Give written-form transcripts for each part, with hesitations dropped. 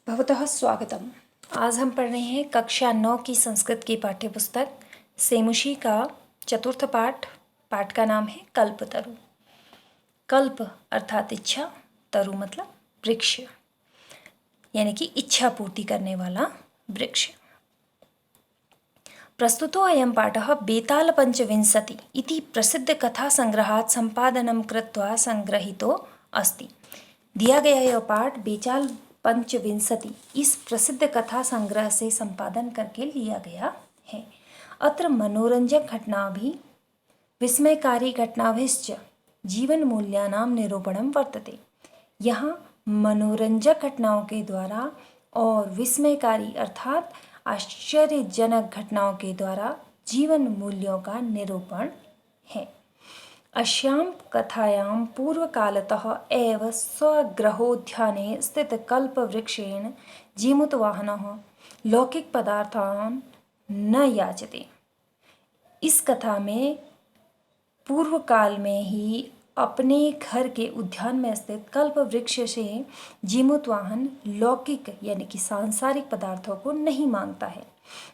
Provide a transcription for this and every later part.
भवतः स्वागतम। आज हम पढ़ रहे हैं कक्षा 9 की संस्कृत की पाठ्यपुस्तक सेमुषी का चतुर्थ पाठ। पाठ का नाम है कल्पतरु। कल्प अर्थात इच्छा, तरु मतलब वृक्ष, यानी कि इच्छा पूर्ति करने वाला वृक्ष। प्रस्तुतो अयं पाठः बेतालपञ्चविंशति इति प्रसिद्धकथासङ्ग्रहात् सम्पादनं कृत्वा संग्रहितो अस्ति। दिया गया यह पाठ बेताल पंचविंशति इस प्रसिद्ध कथा संग्रह से संपादन करके लिया गया है। अत्र मनोरंजक घटनाभिः विस्मयकारी घटनाभिश्च जीवन मूल्यानां निरूपणं वर्तते। यहाँ मनोरंजक घटनाओं के द्वारा और विस्मयकारी अर्थात आश्चर्यजनक घटनाओं के द्वारा जीवन मूल्यों का निरूपण है। अस्यां कथायां पूर्वकालतः एव स्वगृहोद्याने स्थितकल्पवृक्षेण जीमूतवाहनः लौकिकपदार्थान् न याचते। इस कथा में पूर्व काल में ही अपने घर के उद्यान में स्थित कल्प वृक्ष से जीमूतवाहन लौकिक यानी कि सांसारिक पदार्थों को नहीं मांगता है,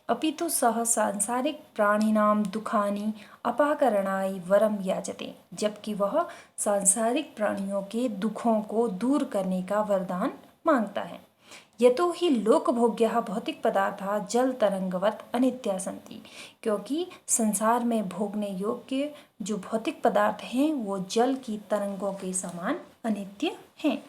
अपितु सह सांसारिक प्राणिनां दुखानि अपाकरणाय वरम याचते, जबकि वह सांसारिक प्राणियों के दुखों को दूर करने का वरदान मांगता है। यतो हि लोकभोग्याः भौतिक पदार्थाः जल तरंगवत अनित्या सन्ति, क्योंकि संसार में भोगने योग्य जो भौतिक पदार्थ हैं वो जल की तरंगों के समान अनित्य हैं।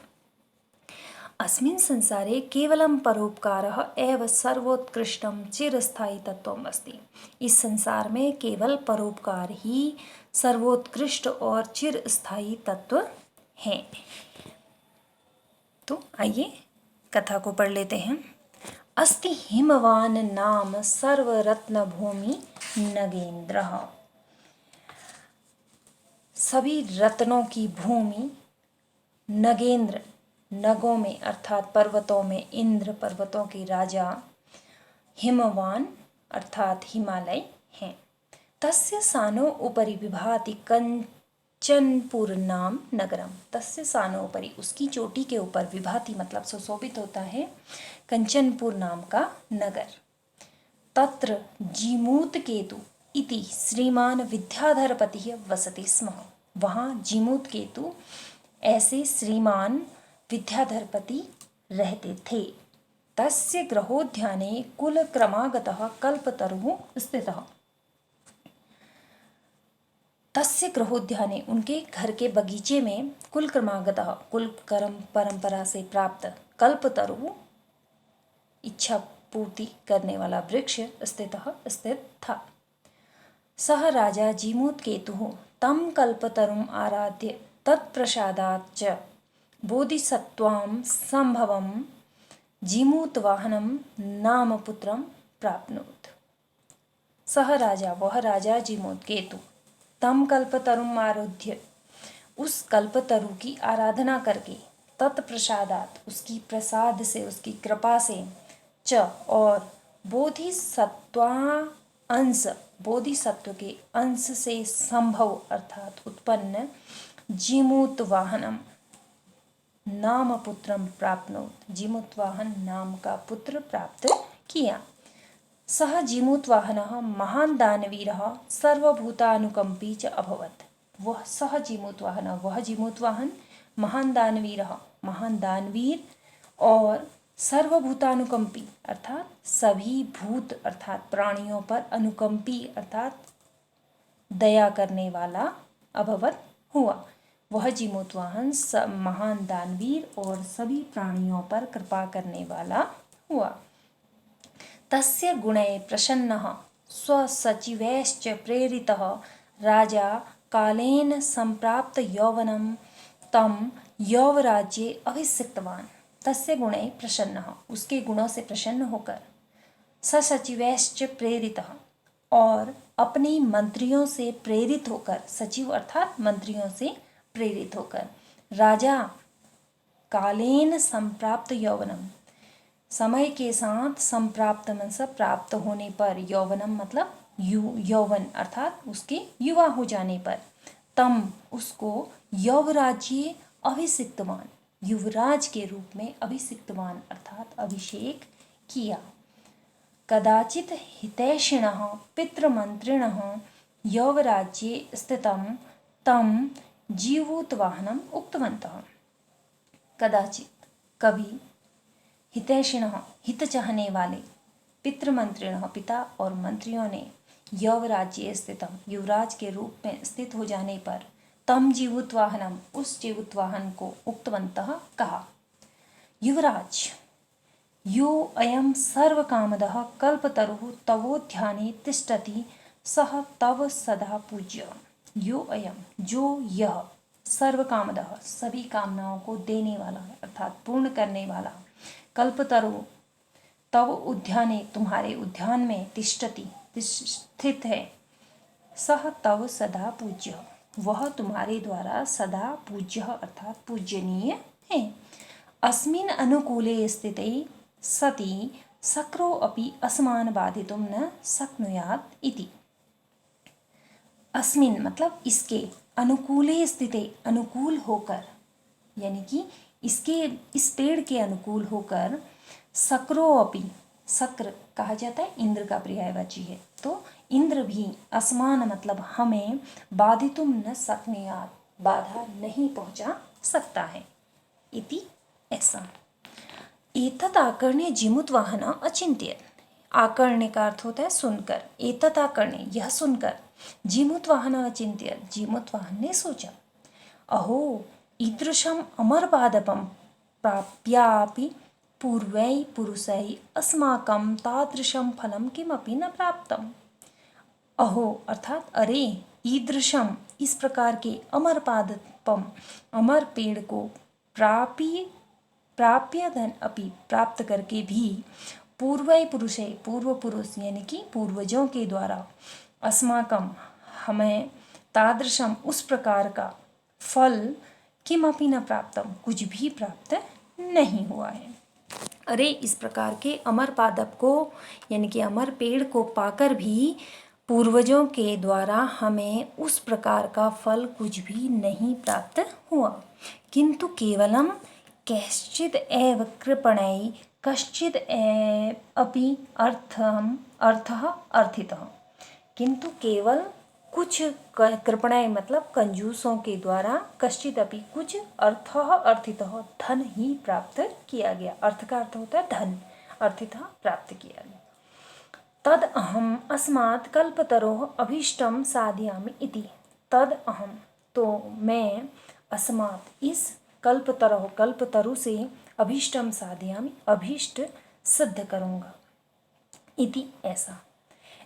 अस्मिन् संसारे केवलं परोपकारः एव सर्वोत्कृष्टं चिरस्थायी तत्वम् अस्ति। इस संसार में केवल परोपकार ही सर्वोत्कृष्ट और चिरस्थायी तत्व है। तो आइए कथा को पढ़ लेते हैं। अस्ति हिमवान नाम सर्वरत्न भूमि नगेंद्रः। सभी रत्नों की भूमि नगेंद्र, नगों में अर्थात पर्वतों में इंद्र, पर्वतों के राजा हिमवान अर्थात हिमालय हैं। तस्य सानो उपरि विभाति कंचनपुर नाम नगरम। तस्य सानो उपरि उसकी चोटी के ऊपर विभाति मतलब सुशोभित होता है कंचनपुर नाम का नगर। तत्र जीमूतकेतु इति श्रीमान विद्याधरपति वसति स्म। वहाँ जीमूतकेतु ऐसे श्रीमान विद्याधरपति रहते थे। तस्य गृहोद्याने कुलक्रमागतः कल्पतरुः स्थितः। तस्य गृहोद्याने उनके घर के बगीचे में कुलक्रमागतः कुलक्रम परंपरा से प्राप्त कल्पतरु इच्छा पूर्ति करने वाला वृक्ष स्थित था। सह राजा जीमूतकेतुः तं कल्पतरुम् आराध्य तत्प्रसादात् च बोधिसत्त्वां संभवं जीमूतवाहनं नाम पुत्रं प्राप्नोत्। सह राजा वह राजा जीमूतकेतु तम कल्पतरुम् आराध्य उस कल्पतरु की आराधना करके तत्प्रसादात उसकी प्रसाद से उसकी कृपा से च और बोधिसत्वा अंश बोधिसत्व के अंश से संभव अर्थात उत्पन्न जीमूतवाहनम नाम पुत्रम प्राप्नोत। जीमूतवाहन नाम का पुत्र प्राप्त किया। सह जीमूतवाहनः महान दानवीरः सर्वभूतानुकंपी च अभवत्। वह सह जीमूतवाहन वह जीमूतवाहन महान दानवीरः महान दानवीर और सर्वभूतानुकंपी अर्थात सभी भूत अर्थात प्राणियों पर अनुकंपी अर्थात दया करने वाला अभवत हुआ। वह जीमूतवाहन महान दानवीर और सभी प्राणियों पर कृपा करने वाला हुआ। तस्य गुणैः प्रसन्नः स्वसचिवैश्च प्रेरितः राजा कालेन संप्राप्त यौवनं तं यौवराज्ये अभिषिक्तवान्। तस्य गुणैः प्रसन्नः उसके गुणों से प्रसन्न होकर ससचिवैश्च प्रेरितः और अपनी मंत्रियों से प्रेरित होकर, सचिव अर्थात मंत्रियों से प्रेरित होकर, राजा कालेन संप्राप्त यौवनम समय के साथ संप्राप्त मतलब प्राप्त होने पर, यौवनम मतलब यौवन अर्थात उसके युवा हो जाने पर, तम उसको यौवराज्य अभिषिक्तवान युवराज के रूप में अभिषिक्तवान अर्थात अभिषेक किया। कदाचित् हितैषिणः पितृमन्त्रिणः यौवराज्ये स्थितं तं जीवोत्वाहनम् उक्तवन्तः। कदाचित कभी हितैषिणः हित चाहने वाले पितृमंत्रिणः पिता और मंत्रियों ने यौवराज्ये स्थितम युवराज के रूप में स्थित हो जाने पर तम जीवोत्वाहनम उस जीवोत्वाहन को उक्तवन्तः कहा। युवराज यो अयं सर्वकामदः कल्पतरुः तवोद्याने तिष्ठति सः तव सदा पूज्य। यो अयं जो यह सर्वकामदः सभी कामनाओं को देने वाला अर्थात पूर्ण करने वाला कल्पतरु तव उद्याने तुम्हारे उद्यान में तिष्ठति स्थित है सह तव सदा पूज्य वह तुम्हारे द्वारा सदा पूज्य अर्थात पूजनीय है। अस्मिन् अनुकूले स्थिते सति सक्रो अपि अस्मान् बाधितुं न शक्नुयात् इति। अस्मिन् मतलब इसके, अनुकूले स्थिते अनुकूल होकर यानी कि इसके इस पेड़ के अनुकूल होकर, सक्रो अपि सक्र कहा जाता है इंद्र का पर्यायवाची है, तो इंद्र भी अस्मान मतलब हमें बाधितुम न शक्नुयात् बाधा नहीं पहुंचा सकता है इति ऐसा। एतत् आकर्ण्य जिमुत्वाहन अचिंत्य। आकर्ण्य का अर्थ होता है सुनकर, एतत् आकर्ण्य यह सुनकर, जिमुत्वाहन अचिंत्य जिमुत्वाहन ने सोचा, अहो ईदृशम् अमरपादपं प्राप्यापि पूर्वै पुरुषै अस्माकं तादृशं फलं किमपि न प्राप्तम्। अहो अर्थात अरे, ईदृशम इस प्रकार के अमरपादपम अमर पेड़ को प्राप्य धन अपि प्राप्त करके भी पूर्वै पुरुषै पूर्व पुरुष यानी कि पूर्वजों के द्वारा अस्माकं हमें तादृशम उस प्रकार का फल किमपि न प्राप्तम कुछ भी प्राप्त नहीं हुआ है। अरे इस प्रकार के अमर पादप को यानी कि अमर पेड़ को पाकर भी पूर्वजों के द्वारा हमें उस प्रकार का फल कुछ भी नहीं प्राप्त हुआ। किंतु केवलम कैश्चिद एव कृपणै कश्चिद अपि अर्थः अर्थितः। किंतु केवल कुछ कृपणाएं मतलब कंजूसों के द्वारा कश्चित अपि कुछ अर्थः अर्थितः धन ही प्राप्त किया गया। अर्थ का अर्थ होता है धन, अर्थितः प्राप्त किया गया। तद अहम अस्मात् कल्पतरोः अभीष्टम साधयामि इति। तद अहम तो मैं अस्मात् इस कल्पतरोः कल्पतरु से अभीष्टम साधयामि अभीष्ट सिद्ध करूँगा इति ऐसा।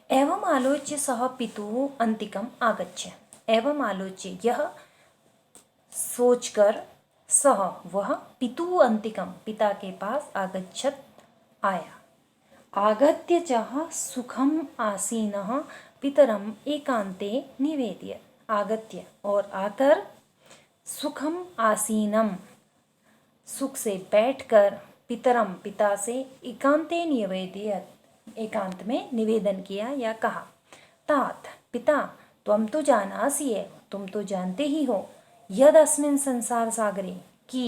एवं आलोच्य सह पितुः अंतिकम आगच्छ। एवं आलोच्य यह सोचकर सह वह पितुः अंतिकम पिता के पास आगच्छत आया। आगत्य च सुखम आसीनः पितरम एकांते निवेद्य। आगत्य और आकर सुखम आसीनम सुख से बैठकर पितरम पिता से एकांते निवेद्य एकांत में निवेदन किया या कहा। तात पिता त्वं तो जानासि एव तुम तो जानते ही हो यद अस्मिन् संसार सागरे कि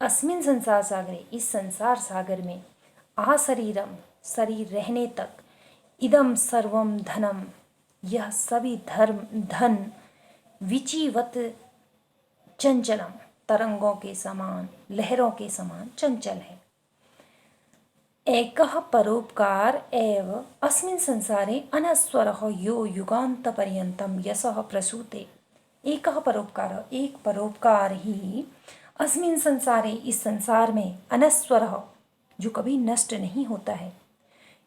अस्मिन् संसार सागरे इस संसार सागर में आशरीरम शरीर रहने तक इदम सर्वम धनम यह सभी धन विचिवत चंचलम तरंगों के समान लहरों के समान चंचल है। एकः परोपकार एव अस्मिन् संसारे अनस्वरः यो युगान्तपर्यन्तं यशः प्रसूते। एकः परोपकार एक परोपकार ही अस्मिन् संसारे इस संसार में अनस्वरः जो कभी नष्ट नहीं होता है,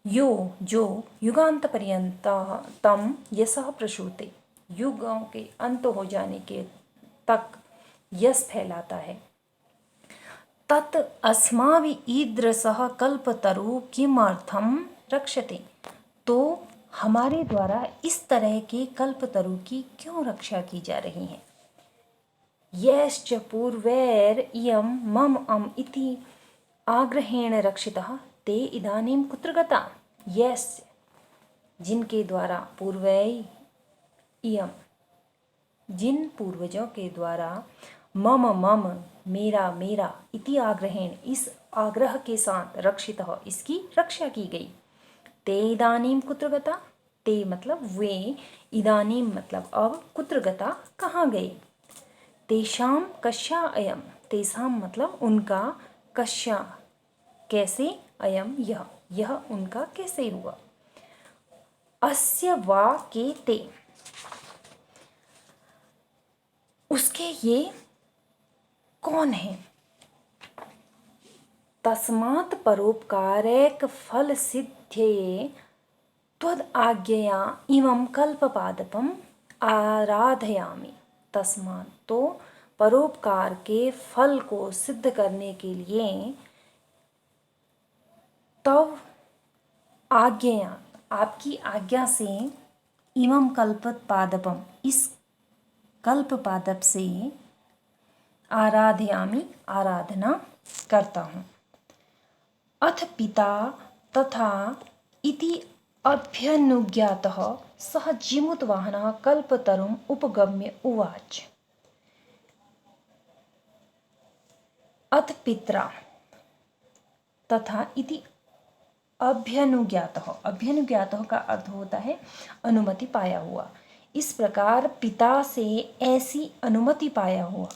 यो जो युगांत पर्यंतम यशः प्रसूते युगों के अंत हो जाने के तक यश फैलाता है। तत् अस्माभि ईदृशः कल्पतरु किमर्थम रक्षते। तो हमारे द्वारा इस तरह के कल्पतरु की क्यों रक्षा की जा रही है। यश्च पूर्वैर इयं मम इति आग्रहेण रक्षितः ते इदानीं कुत्र गता। यस्य जिनके द्वारा पूर्वै इयं जिन पूर्वजों के द्वारा मम मेरा मेरा इति आग्रहेण इस आग्रह के साथ रक्षितः इसकी रक्षा की गई। ते इदानीं कुत्र गता, ते मतलब वे, इदानीं मतलब अब, कुत्र गता कहाँ गए। तेषां कस्या अयम, तेषां मतलब उनका, कस्या कैसे, अयम यह उनका कैसे हुआ। अस्य वा के ते, उसके ये कौन है। तस्मात् परोपकारैक फल सिद्ध्यये त्वद् आज्ञया इमं कल्पपादपम आराधयामि। तस्मात् तो परोपकार के फल को सिद्ध करने के लिए तव आज्ञया आपकी आज्ञा से इमं कल्पपादपम इस कल्पपादप से आराधयामि आराधना करता हूँ। अथ पिता तथा इति अभ्यनुज्ञातः सः जीमूतवाहनः कल्पतरुम् उपगम्य उवाच। अथ पित्रा तथा इति अभ्यनुज्ञातः, अभ्यनुज्ञातः का अर्थ होता है अनुमति पाया हुआ। इस प्रकार पिता से ऐसी अनुमति पाया हुआ।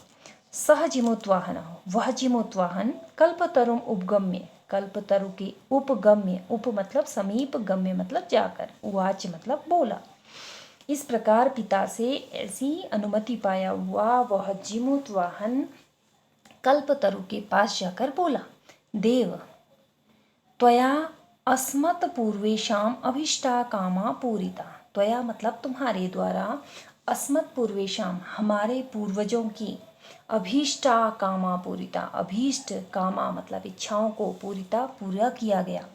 सह जीमूतवाहन वह जीमूतवाहन कल्पतरुम उपगम्य, कल्पतरु के उपगम्य, उप मतलब समीप, गम्य मतलब जाकर, उवाच मतलब बोला। इस प्रकार पिता से ऐसी अनुमति पाया हुआ वह जीमूतवाहन कल्पतरु के पास जाकर बोला, देव त्वया अस्मत् पूर्वेशाम अभीष्टा कामा पूरिता। त्वया मतलब तुम्हारे द्वारा, अस्मत् पूर्वेशाम हमारे पूर्वजों की, अभीष्टा कामा पूरिता, अभीष्ट कामा मतलब इच्छाओं को, पूरिता पूरा किया गया।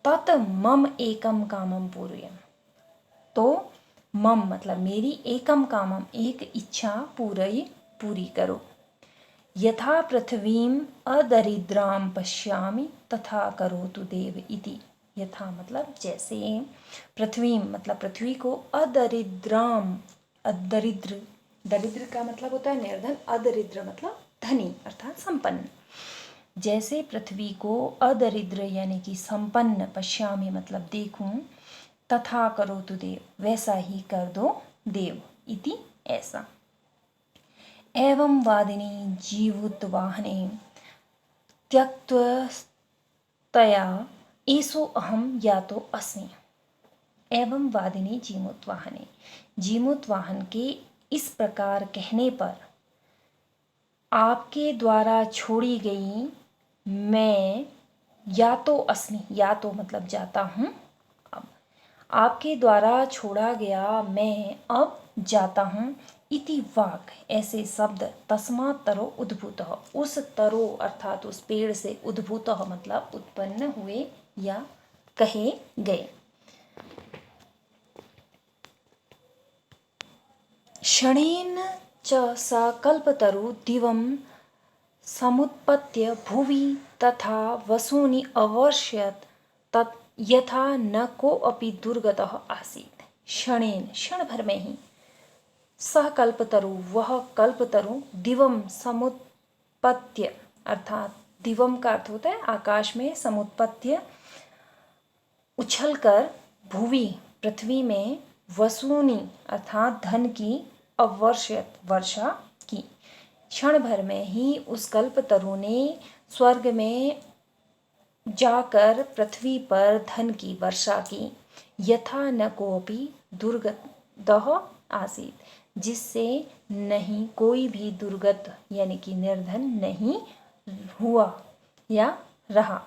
तत् मम एकम कामम पूरयम, तो मम मतलब मेरी, एकम कामम एक इच्छा पूरी करो। यथा पृथ्वीम अदरिद्राम पश्यामि तथा करोतु देव इति। यथा मतलब जैसे, पृथ्वीम मतलब पृथ्वी को, अदरिद्राम अदरिद्र, दरिद्र का मतलब होता है निर्धन, अदरिद्र मतलब धनी अर्थात संपन्न। जैसे पृथ्वी को अदरिद्र यानी कि संपन्न, पश्यामि मतलब देखूं, तथा करोतु देव वैसा ही कर दो देव, इति ऐसा। एवं वादिनी जीवूतवाहने त्यक्तया एषो अहम यातो अस्मि। एवं वादिनी जीमूतवाहने, जीमूतवाहन के इस प्रकार कहने पर, आपके द्वारा छोड़ी गई मैं यातो अस्मि, यातो मतलब जाता हूँ, अब आपके द्वारा छोड़ा गया मैं अब जाता हूँ। इति वाक ऐसे शब्द, तस्मात् तरो उद्भूतः उस तरो अर्थात उस पेड़ से, उद्भूतः मतलब उत्पन्न हुए या कहे गए। क्षणेन च स कल्पतरु दिवं समुत्पत्य भुवि तथा वसूनि अवर्ष्यत् तत् यथा न कोऽपि दुर्गतः आसीत्। क्षणेन क्षण भर में ही, सह कल्पतरु वह कल्पतरु, दिवम समुत्पत्य अर्थात दिवम का अर्थ होता है आकाश में, समुत्पत्य उछलकर, भुवि पृथ्वी में, वसूनी अर्थात धन की, अवर्ष्यत वर्षा की। क्षण भर में ही उस कल्पतरु ने स्वर्ग में जाकर पृथ्वी पर धन की वर्षा की। यथा न कोऽपि दुर्गतः आसीत्, जिससे नहीं कोई भी दुर्गत यानी कि निर्धन नहीं हुआ या रहा।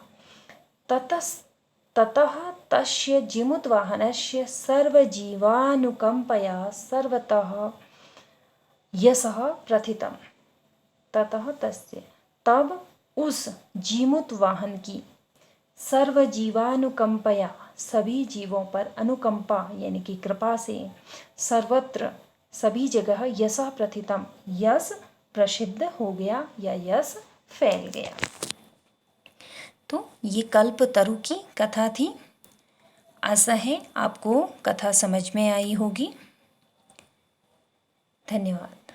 ततः तस्य जीमूतवाहनस्य सर्वजीवानुकंपया सर्वतः यशः प्रथितम्। ततः तस्य तब उस जीमूतवाहन की, सर्वजीवानुकंपया सभी जीवों पर, अनुकंपा यानी कि कृपा से, सर्वत्र सभी जगह, यशः प्रथितम यश प्रसिद्ध हो गया या यश फैल गया। तो ये कल्पतरु की कथा थी। आशा है आपको कथा समझ में आई होगी। धन्यवाद।